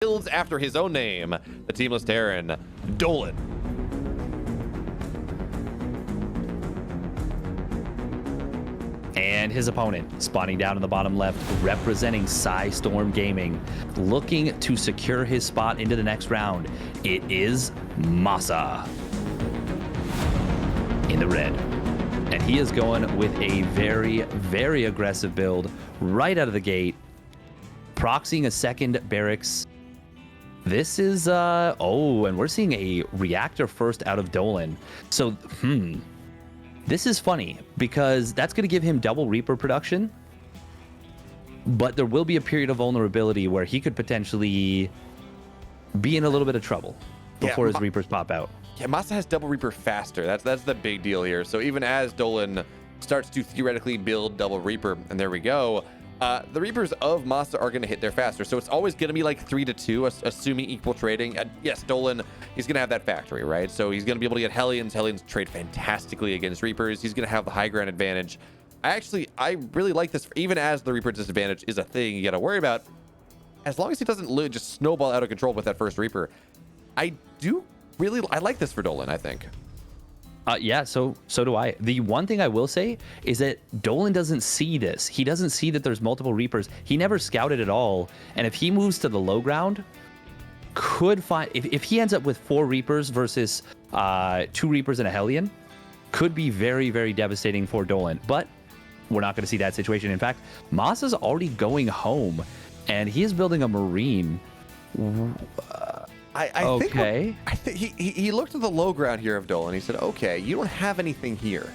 builds after his own name, the teamless Terran, Dolan. And his opponent, spawning down in the bottom left, representing Storm Gaming, looking to secure his spot into the next round. It is MaSa in the red. And he is going with a very, very aggressive build right out of the gate, proxying a second barracks. This is, oh, and we're seeing a reactor first out of Dolan. So, this is funny because that's going to give him double Reaper production, but there will be a period of vulnerability where he could potentially be in a little bit of trouble before his Reapers pop out. Yeah, MaSa has double Reaper faster. That's the big deal here. So even as Dolan starts to theoretically build double Reaper, and there we go, the Reapers of MaSa are going to hit there faster. So it's always going to be like 3-2, assuming equal trading. Yes, Dolan, he's going to have that factory, right? So he's going to be able to get Hellions. Hellions trade fantastically against Reapers. He's going to have the high ground advantage. I really like this, even as the Reaper disadvantage is a thing you got to worry about. As long as he doesn't just snowball out of control with that first Reaper, I like this for Dolan, I think. Yeah, so do I. The one thing I will say is that Dolan doesn't see this. He doesn't see that there's multiple Reapers. He never scouted at all. And if he moves to the low ground, could find... If he ends up with 4 Reapers versus 2 Reapers and a Hellion, could be very, very devastating for Dolan. But we're not going to see that situation. In fact, MaSa's already going home, and he is building a Marine. I think he looked at the low ground here of Dolan. He said, okay, you don't have anything here.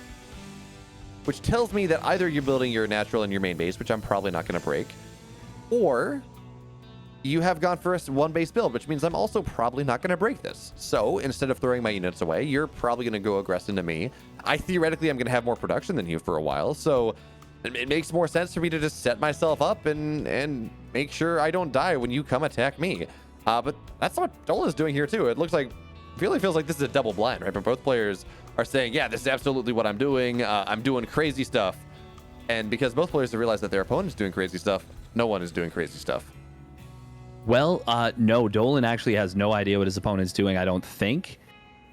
Which tells me that either you're building your natural in your main base, which I'm probably not going to break, or you have gone for a one base build, which means I'm also probably not going to break this. So instead of throwing my units away, you're probably going to go aggressive into me. Theoretically, I'm going to have more production than you for a while. So it makes more sense for me to just set myself up and make sure I don't die when you come attack me. But that's what Dolan is doing here too. It looks like, really feels like this is a double blind, right? But both players are saying, yeah, this is absolutely what I'm doing. I'm doing crazy stuff. And because both players have realized that their opponent is doing crazy stuff, no one is doing crazy stuff. Well, no, Dolan actually has no idea what his opponent's doing, I don't think.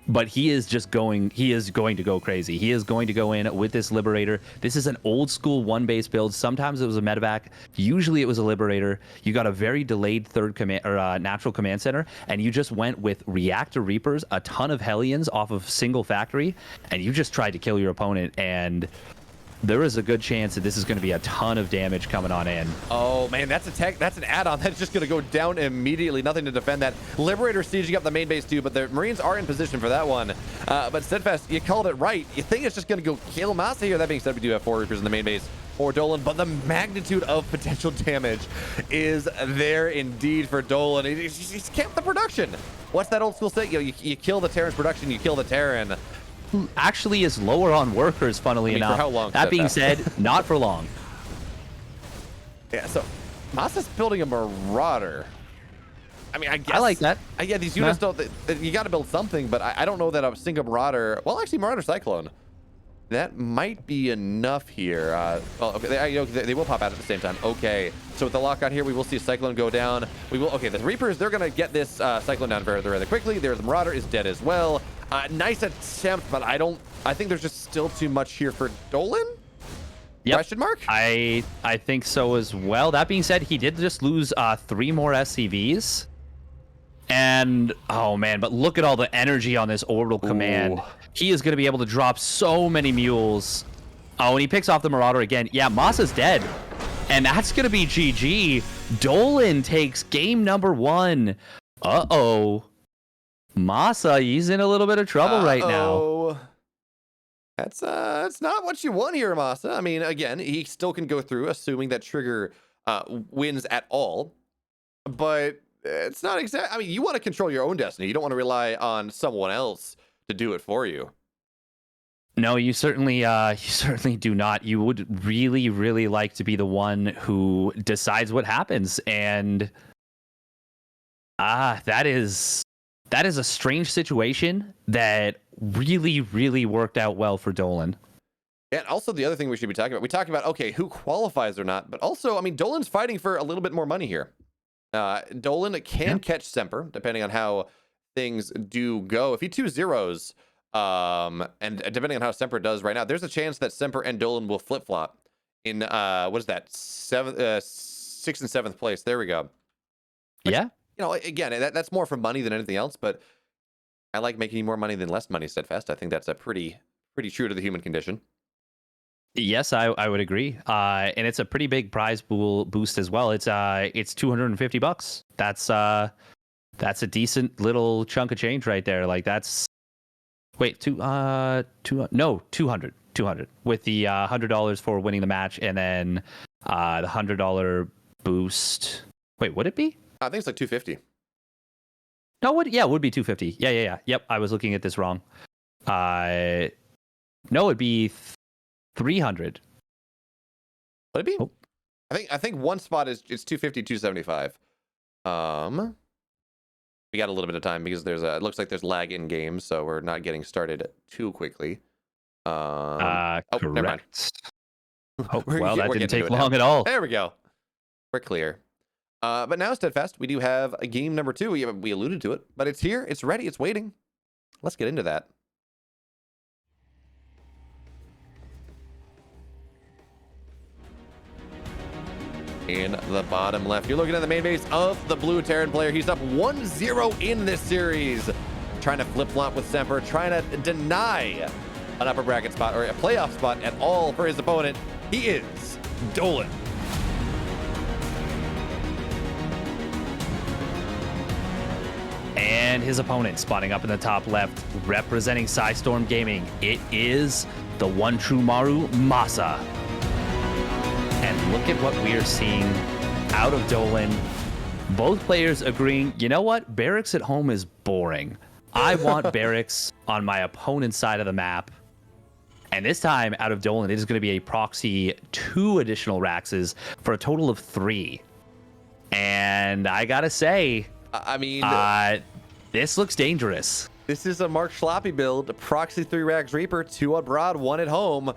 But he is going to go crazy. He is going to go in with this Liberator. This is an old school one base build. Sometimes it was a medevac. Usually it was a Liberator. You got a very delayed third command or natural command center, and you just went with reactor Reapers, a ton of Hellions off of single factory, and you just tried to kill your opponent. And there is a good chance that this is going to be a ton of damage coming on in. Oh man, that's an add-on that's just going to go down immediately. Nothing to defend that. Liberator sieging up the main base too, but the Marines are in position for that one. But Steadfast, you called it right. You think it's just going to go kill MaSa here. That being said, we do have 4 Reapers in the main base for Dolan, but the magnitude of potential damage is there indeed for Dolan. He's camped the production. What's that old school say? You kill the Terran's production, you kill the Terran. Actually is lower on workers, funnily enough. For how long? That being said, not for long. Yeah, so MaSa's building a Marauder. I mean, I guess... I like that. Yeah, these units don't... You got to build something, but I don't know that a single Marauder... Well, actually, Marauder Cyclone. That might be enough here. Well, okay, they will pop out at the same time. Okay, so with the lockout here, we will see a Cyclone go down. We will... Okay, the Reapers, they're going to get this Cyclone down rather quickly. There's the Marauder is dead as well. Nice attempt, but I think there's just still too much here for Dolan? Yep. Question mark? I think so as well. That being said, he did just lose 3 more SCVs. And, oh man, but look at all the energy on this orbital command. He is going to be able to drop so many mules. Oh, and he picks off the Marauder again. Yeah, MaSa's dead. And that's going to be GG. Dolan takes game number 1. Uh-oh. MaSa, he's in a little bit of trouble right now. That's not what you want here, MaSa. I mean, again, he still can go through, assuming that Trigger wins at all. But it's not exact. I mean, you want to control your own destiny. You don't want to rely on someone else to do it for you. No, you certainly do not. You would really, really like to be the one who decides what happens, and that is a strange situation that really, really worked out well for Dolan. And also the other thing we should be talking about, we talked about, okay, who qualifies or not, but also, I mean, Dolan's fighting for a little bit more money here. Dolan can catch Semper, depending on how things do go. If he 2-0s, and depending on how Semper does right now, there's a chance that Semper and Dolan will flip-flop in, what is that, 6th and 7th place. There we go. Which, Yeah. You know, again, that's more for money than anything else, but I like making more money than less money, Steadfast. I think that's a pretty true to the human condition. Yes, I would agree. And it's a pretty big prize pool boost as well. It's $250. That's a decent little chunk of change right there. Like that's wait, 200 with the $100 for winning the match, and then the $100 boost. Wait, would it be? I think it's like 250. No, it would be 250. Yeah. Yep, I was looking at this wrong. No, it'd be 300. Would it be? Oh. I think one spot is it's 250, 275. We got a little bit of time because it looks like there's lag in game, so we're not getting started too quickly. Correct. Never mind. Oh, well, that didn't take now. long at all. There we go. We're clear. But now, Steadfast, we do have a game number 2. We alluded to it, but it's here. It's ready. It's waiting. Let's get into that. In the bottom left, you're looking at the main base of the blue Terran player. He's up 1-0 in this series. Trying to flip-flop with Semper, trying to deny an upper bracket spot or a playoff spot at all for his opponent. He is Dolan. And his opponent spotting up in the top left, representing Psystorm Gaming. It is the one true Maru, MaSa. And look at what we are seeing out of Dolan. Both players agreeing, you know what? Barracks at home is boring. I want barracks on my opponent's side of the map. And this time, out of Dolan, it is going to be a proxy 2 additional Raxes for a total of 3. And I gotta say, I mean, this looks dangerous. This is a Mark Schloppy build. Proxy 3 Rax Reaper, 2 abroad, 1 at home.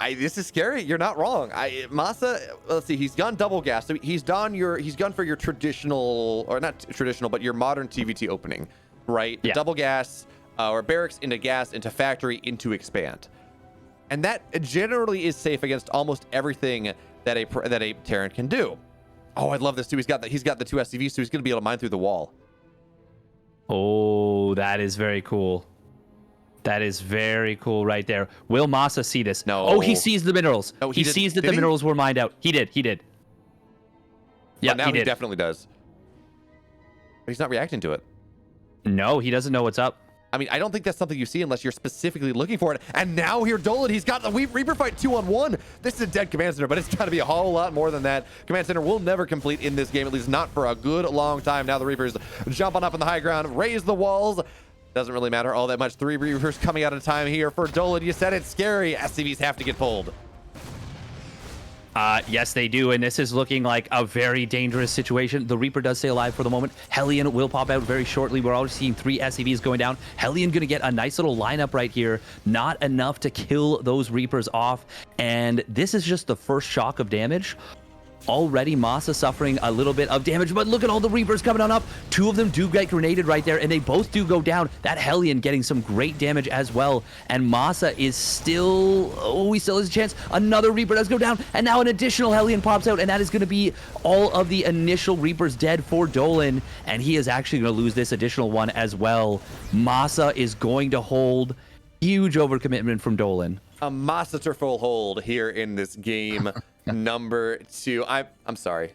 This is scary. You're not wrong. MaSa, let's see, he's gone double gas. So he's gone for your traditional, or not traditional, but your modern TVT opening, right? Yeah. Double gas, or barracks into gas, into factory, into expand. And that generally is safe against almost everything that a Terran can do. Oh, I love this too. He's got the 2 SCVs, so he's going to be able to mine through the wall. Oh, that is very cool. That is very cool right there. Will MaSa see this? No. Oh, he sees the minerals. No, he didn't. sees that Did the he? minerals were mined out. He did. Yeah, now he did. definitely does. But he's not reacting to it. No, he doesn't know what's up. I mean, I don't think that's something you see unless you're specifically looking for it. And now here, Dolan, he's got the Reaper fight 2-on-1. This is a dead Command Center, but it's got to be a whole lot more than that. Command Center will never complete in this game, at least not for a good long time. Now the Reapers jump on up in the high ground, raise the walls. Doesn't really matter all that much. 3 Reapers coming out of time here for Dolan. You said it's scary. SCVs have to get pulled. Yes, they do, and this is looking like a very dangerous situation. The Reaper does stay alive for the moment. Hellion will pop out very shortly. We're already seeing 3 SCVs going down. Hellion going to get a nice little lineup right here. Not enough to kill those Reapers off, and this is just the first shock of damage. Already MaSa suffering a little bit of damage, but look at all the Reapers coming on up. 2 of them do get grenaded right there, and they both do go down. That Hellion getting some great damage as well, and MaSa is still, he still has a chance. Another Reaper does go down, and now an additional Hellion pops out, and that is going to be all of the initial Reapers dead for Dolan, and he is actually going to lose this additional one as well. MaSa is going to hold. Huge overcommitment from Dolan. A masterful hold here in this game number 2. I'm sorry.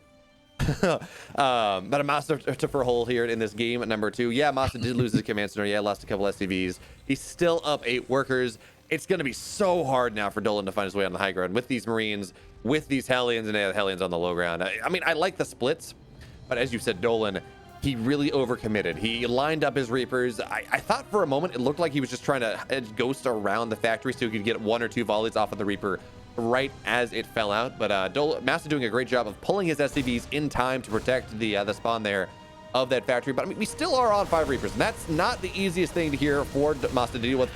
But a masterful hold here in this game number 2. Yeah, MaSa did lose his Command Center. Yeah, lost a couple SCVs. He's still up 8 workers. It's going to be so hard now for Dolan to find his way on the high ground with these Marines, with these Hellions, and the Hellions on the low ground. I mean, I like the splits, but as you said, Dolan, he really overcommitted. He lined up his Reapers. I thought for a moment it looked like he was just trying to ghost around the factory so he could get 1 or 2 volleys off of the Reaper right as it fell out. But MaSa doing a great job of pulling his SCVs in time to protect the spawn there of that factory. But I mean, we still are on 5 Reapers, and that's not the easiest thing to hear for MaSa to deal with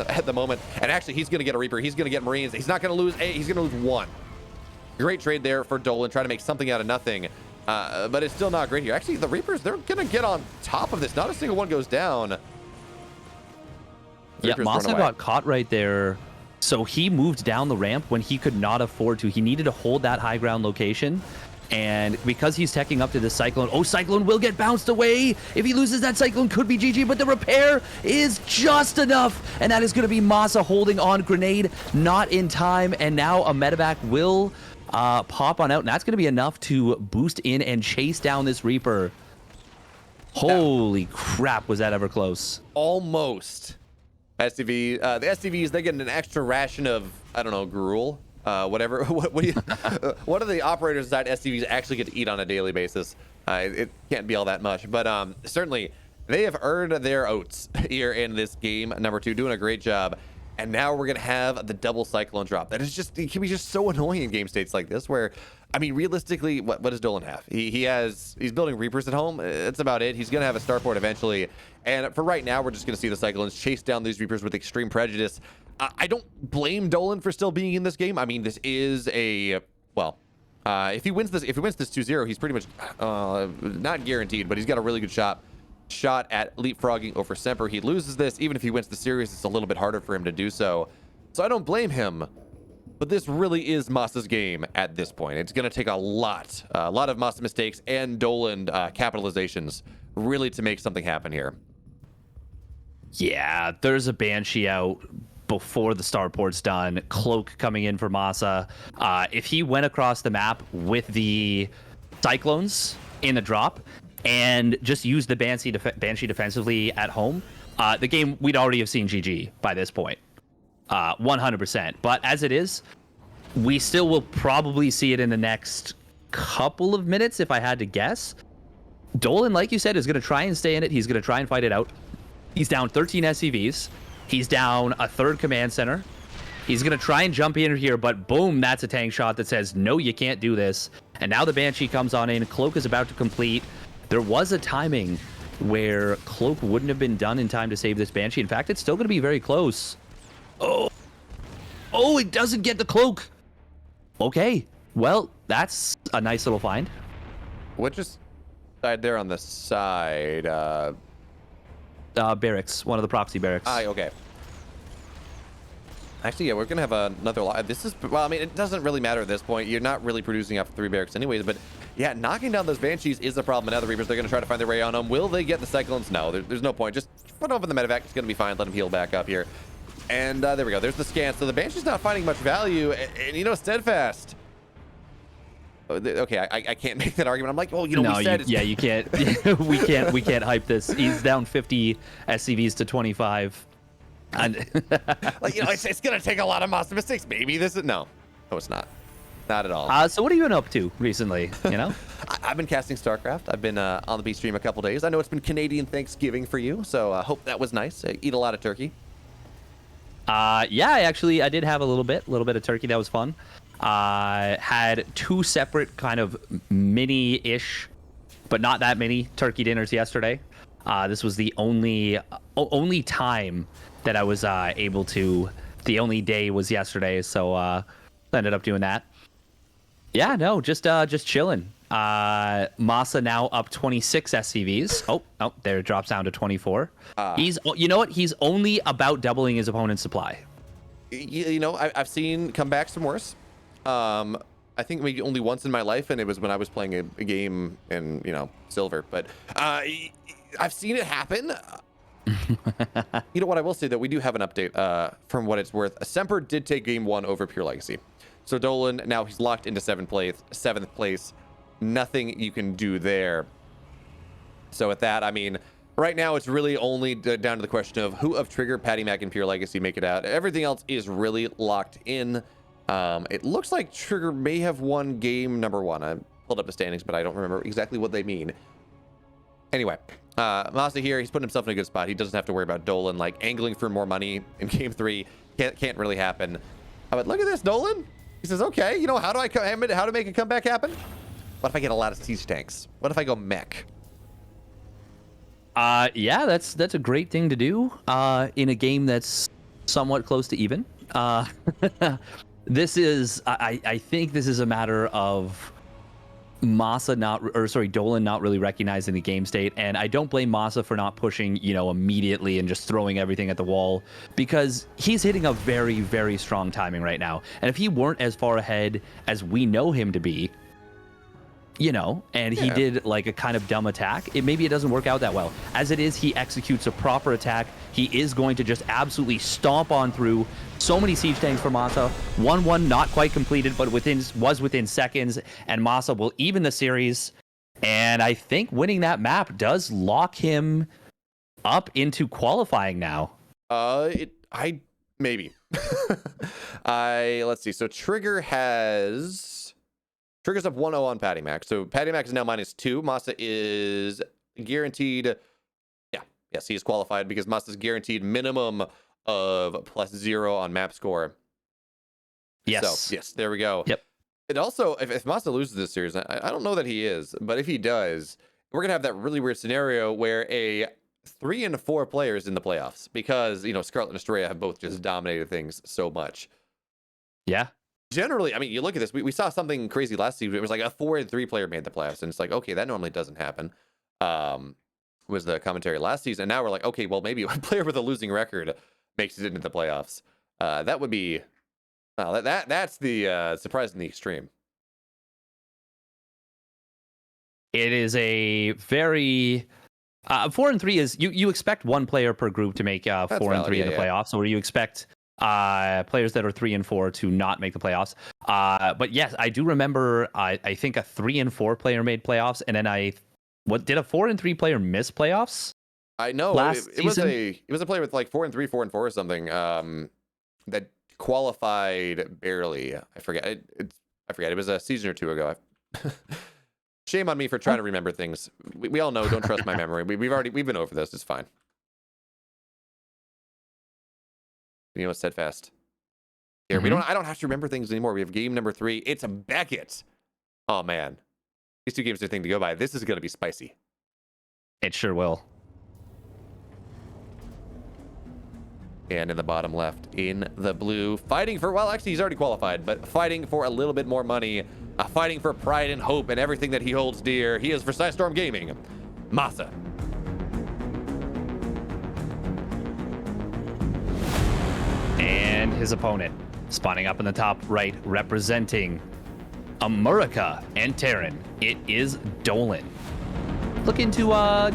at the moment. And actually, he's going to get a Reaper. He's going to get Marines. He's not going to lose 8. He's going to lose 1. Great trade there for Dolan, trying to make something out of nothing. But it's still not great here. Actually, the Reapers, they're going to get on top of this. Not a single one goes down. Yeah, MaSa got caught right there. So he moved down the ramp when he could not afford to. He needed to hold that high ground location. And because he's teching up to the Cyclone, Cyclone will get bounced away. If he loses that, Cyclone could be GG, but the repair is just enough. And that is going to be MaSa holding on. Grenade not in time. And now a medevac will pop on out. And that's going to be enough to boost in and chase down this Reaper. Holy crap, was that ever close? Almost. SCV, the SCVs, they're getting an extra ration of, I don't know, gruel. Whatever. What do the operators inside SCVs actually get to eat on a daily basis? It can't be all that much, but certainly they have earned their oats here in this game. Number 2, doing a great job. And now we're gonna have the double Cyclone drop. That is just, it can be just so annoying in game states like this, where, I mean, realistically, what does Dolan have? He's building Reapers at home. That's about it. He's gonna have a starport eventually. And for right now, we're just gonna see the Cyclones chase down these Reapers with extreme prejudice. I don't blame Dolan for still being in this game. I mean, this is a, well, if he wins this 2-0, he's pretty much not guaranteed, but he's got a really good shot at leapfrogging over Semper. He loses this, even if he wins the series, it's a little bit harder for him to do so. So I don't blame him, but this really is MaSa's game at this point. It's going to take a lot of MaSa mistakes and Dolan capitalizations really to make something happen here. Yeah, there's a Banshee out before the starport's done. Cloak coming in for MaSa. If he went across the map with the Cyclones in the drop and just used the Banshee defensively at home, the game, we'd already have seen GG by this point. 100%. But as it is, we still will probably see it in the next couple of minutes, if I had to guess. Dolan, like you said, is going to try and stay in it. He's going to try and fight it out. He's down 13 SCVs. He's down a 3rd command center. He's going to try and jump in here, but boom, that's a tank shot that says, no, you can't do this. And now the Banshee comes on in. Cloak is about to complete. There was a timing where Cloak wouldn't have been done in time to save this Banshee. In fact, it's still going to be very close. Oh, it doesn't get the Cloak. Okay, well, that's a nice little find. What just died there on the side? Barracks, one of the proxy barracks. Okay. Actually, yeah, we're gonna have another lot. This is, well, I mean, it doesn't really matter at this point. You're not really producing off 3 barracks anyways, but yeah, knocking down those Banshees is a problem. And now the Reapers, they're gonna try to find their way on them. Will they get the Cyclones? No, there's no point. Just put open the medevac. It's gonna be fine. Let him heal back up here. And there we go. There's the scan. So the Banshee's not finding much value. And you know, Steadfast. Okay, I can't make that argument. I'm like, well, you know, no, we said you can't. we can't hype this. He's down 50 SCVs to 25. And like, you know, it's gonna take a lot of MaSa mistakes. Maybe this is no, it's not at all. So what have you been up to recently? You know, I've been casting StarCraft. I've been on the B stream a couple days. I know it's been Canadian Thanksgiving for you, so I hope that was nice. Eat a lot of turkey. Yeah, I did have a little bit of turkey. That was fun. Had 2 separate kind of mini-ish, but not that many turkey dinners yesterday. This was the only time that I was able to. The only day was yesterday, so I ended up doing that. Yeah, no, just chilling. MaSa now up 26 SCVs. Oh, there it drops down to 24. You know what? He's only about doubling his opponent's supply. You know, I've seen comebacks from worse. I think maybe only once in my life, and it was when I was playing a game in, you know, silver. But I've seen it happen. You know what? I will say that we do have an update from what it's worth. Semper did take game 1 over Pure Legacy. So Dolan, now he's locked into 7th place. Nothing you can do there. So with that, I mean, right now it's really only down to the question of who of Trigger, Patty Mac, and Pure Legacy make it out. Everything else is really locked in. It looks like Trigger may have won game number 1. I pulled up the standings, but I don't remember exactly what they mean. Anyway, MaSa here, he's putting himself in a good spot. He doesn't have to worry about Dolan, like, angling for more money in game 3. Can't really happen. But look at this, Dolan. He says, okay, you know, how to make a comeback happen? What if I get a lot of siege tanks? What if I go mech? Yeah, that's a great thing to do in a game that's somewhat close to even. This is, I think this is a matter of Dolan not really recognizing the game state, and I don't blame MaSa for not pushing, immediately and just throwing everything at the wall, because he's hitting a very, very strong timing right now. And if he weren't as far ahead as we know him to be, and he did like a kind of dumb attack, maybe it doesn't work out that well. As it is, he executes a proper attack. He is going to just absolutely stomp on through. So many siege tanks for MaSa. 1-1 not quite completed, but was within seconds, and MaSa will even the series. And I think winning that map does lock him up into qualifying now. Maybe. Let's see. So Trigger's up 1-0 on Patty Mac. So Patty Mac is now -2. MaSa is guaranteed. Yes, he is qualified because MaSa is guaranteed minimum of +0 on map score. Yes. So, yes, there we go. Yep. And also, if MaSa loses this series, I don't know that he is, but if he does, we're going to have that really weird scenario where 3 and 4 players in the playoffs, because, Scarlet and Estrella have both just dominated things so much. Yeah. Generally, I mean, you look at this, we saw something crazy last season. It was like a 4 and 3 player made the playoffs, and it's like, okay, that normally doesn't happen. Was the commentary last season. And now we're like, okay, well, maybe a player with a losing record makes it into the playoffs. That would be, that's the surprise in the extreme. It is a very 4 and 3 is you expect one player per group to make 4 and 3 in the playoffs, or you expect players that are 3 and 4 to not make the playoffs. But yes, I do remember. I think a 3 and 4 player made playoffs, and then did a 4 and 3 player miss playoffs? I know it was a player with like 4 and 3, 4 and 4 or something that qualified barely. I forget. It was a season or two ago. Shame on me for trying to remember things. We all know. Don't trust my memory. We've been over this. It's fine. Steadfast. Here I don't have to remember things anymore. We have game number 3. It's a Beckett. Oh man, these 2 games are a thing to go by. This is going to be spicy. It sure will. And in the bottom left, in the blue, fighting for, well, actually, he's already qualified, but fighting for a little bit more money, fighting for pride and hope and everything that he holds dear. He is for Storm Gaming, MaSa. And his opponent, spawning up in the top right, representing America and Terran, it is Dolan. Looking to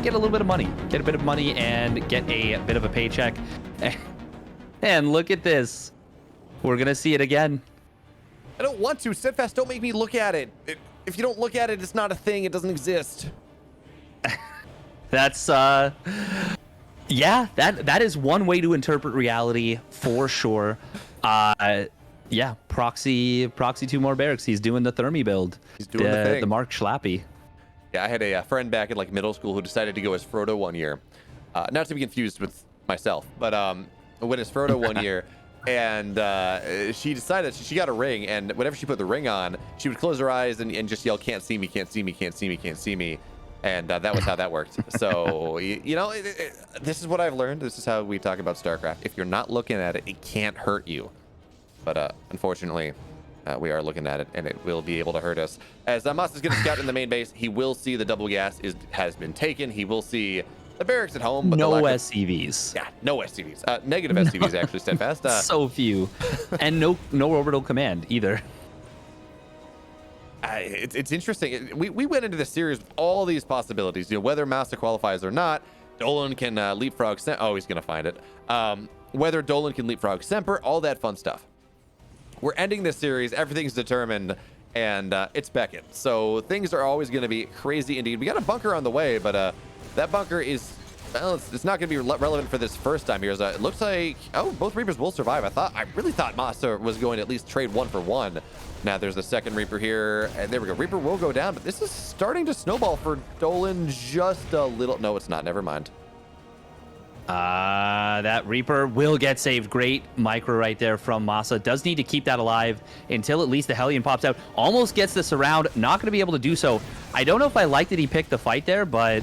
get a little bit of money, and get a bit of a paycheck. And look at this. We're going to see it again. I don't want to. Steadfast, don't make me look at it. If you don't look at it, it's not a thing. It doesn't exist. That's, yeah, that is one way to interpret reality for sure. Yeah, proxy 2 more barracks. He's doing the Thermi build. He's doing the thing. The Mark Schlappy. Yeah, I had a friend back in like middle school who decided to go as Frodo one year. Not to be confused with myself, but went as Frodo one year, and she decided she got a ring, and whenever she put the ring on, she would close her eyes and just yell, "Can't see me, can't see me, can't see me, can't see me." And that was how that worked. So, this is what I've learned. This is how we talk about StarCraft. If you're not looking at it, it can't hurt you. But unfortunately, we are looking at it, and it will be able to hurt us. As MaSa is going to scout in the main base, he will see the double gas has been taken. He will see the barracks at home. But no SCVs. Yeah, no SCVs. Negative SCVs, actually, Steadfast. So few. And no orbital command either. It's interesting. We went into this series with all these possibilities. Whether MaSa qualifies or not, Dolan can leapfrog. Oh, he's going to find it. Whether Dolan can leapfrog Semper, all that fun stuff. We're ending this series. Everything's determined, and it's Beckett. So things are always going to be crazy indeed. We got a bunker on the way, but that bunker is, well, it's not going to be relevant for this first time here. It looks like, both Reapers will survive. I really thought MaSa was going to at least trade 1 for 1. Now there's the second Reaper here, and there we go. Reaper will go down, but this is starting to snowball for Dolan just a little. No, it's not. Never mind. That Reaper will get saved. Great micro right there from MaSa. Does need to keep that alive until at least the Hellion pops out. Almost gets the surround. Not going to be able to do so. I don't know if I like that he picked the fight there, but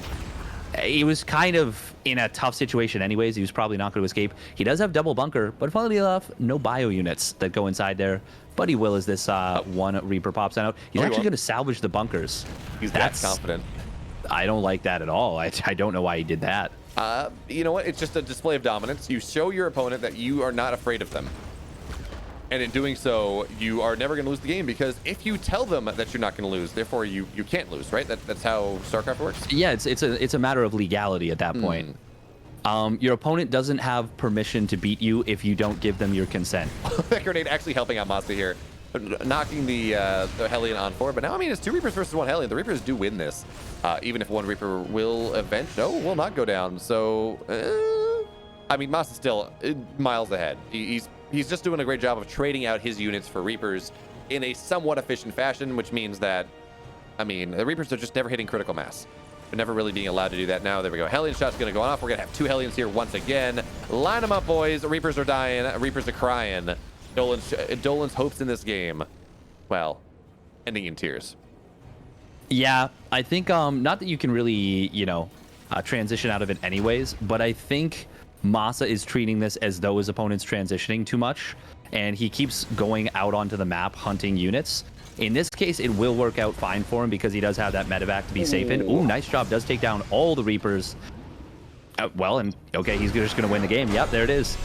he was kind of in a tough situation anyways. He was probably not going to escape. He does have double bunker, but funnily enough, no bio units that go inside there but he will as this one Reaper pops out. He's actually going to salvage the bunkers. He's that confident. I don't like that at all. I don't know why he did that. You know what? It's just a display of dominance. You show your opponent that you are not afraid of them. And in doing so, you are never going to lose the game, because if you tell them that you're not going to lose, therefore you can't lose, right? That's how StarCraft works? Yeah, it's a matter of legality at that point. Your opponent doesn't have permission to beat you if you don't give them your consent. That grenade actually helping out MaSa here, knocking the Hellion on forward. But now, I mean, it's 2 Reapers versus 1 Hellion. The Reapers do win this, even if 1 Reaper will will not go down. So, I mean, MaSa's still miles ahead. He's just doing a great job of trading out his units for Reapers in a somewhat efficient fashion, which means that, I mean, the Reapers are just never hitting critical mass. They're never really being allowed to do that now. There we go. Hellion shot's going to go off. We're going to have 2 Hellions here once again. Line them up, boys. Reapers are dying. Reapers are crying. Dolan's hopes in this game, well, ending in tears. Yeah, I think not that you can really, transition out of it anyways, but I think MaSa is treating this as though his opponent's transitioning too much, and he keeps going out onto the map hunting units. In this case, it will work out fine for him because he does have that medevac to be safe in. Ooh, nice job. Does take down all the Reapers. Well, and okay, he's just going to win the game. Yep, there it is.